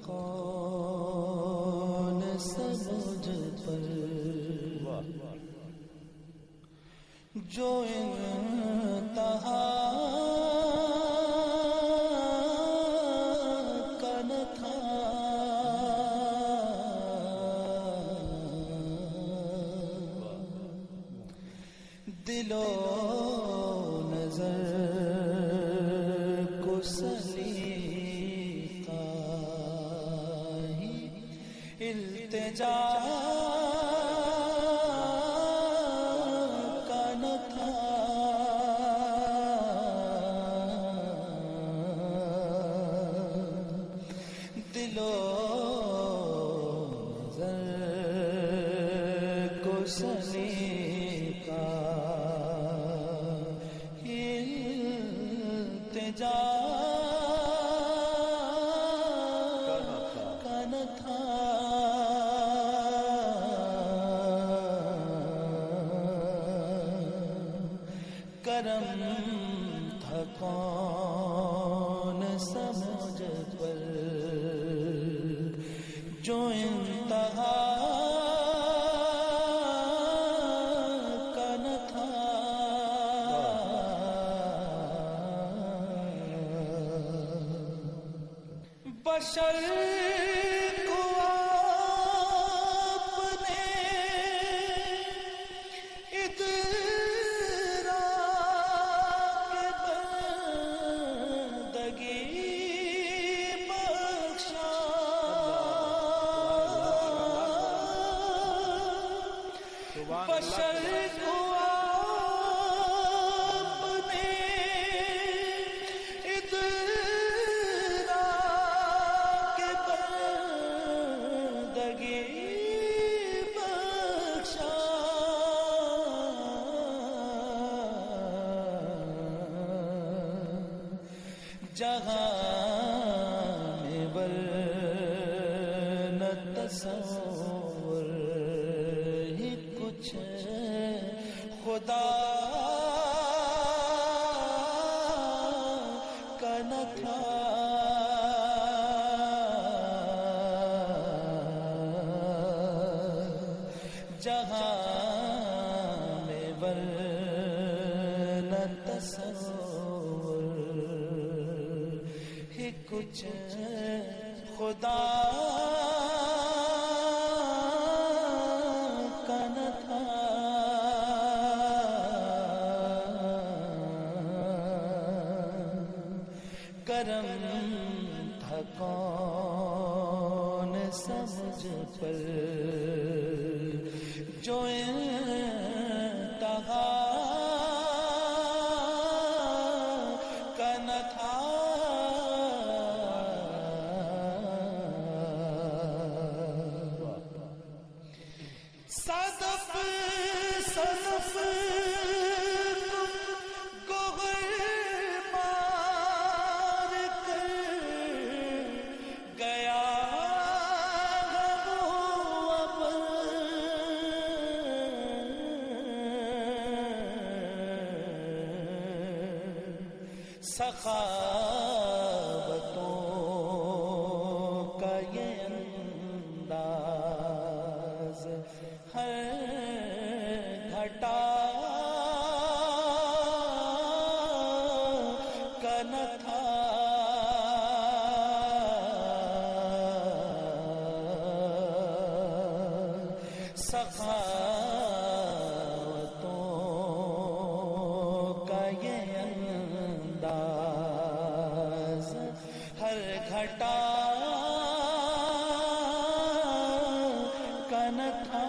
کون سمجھ پر جو انتہا کا نہ تھا، دل و نظر کو سلیقہ ہی التجا کا نہ تھا، دل و نظر کو سلیقہ التجا کا نہ تھا، کرم تھا کون سمجھ پر جو انتہا کا نہ تھا، بشر کو آپ نے ادراک بندگی بخشا، بشر کو آپ نے جہاں میں ورنہ تصور ہی کچھ خدا کا نہ تھا، جہاں میں ورنہ تصور ہی کچھ خدا کا نہ تھا، کرم تھا کون سمجھ پر جو انتہا کا نہ تھا، صدف صدف گوہر مار کر گیا وہ اب، سخاوتوں کا یہ انداز ہر گھٹا کا نہ تھا، سخاوتوں کا یہ انداز ہر گھٹا کا نہ تھا،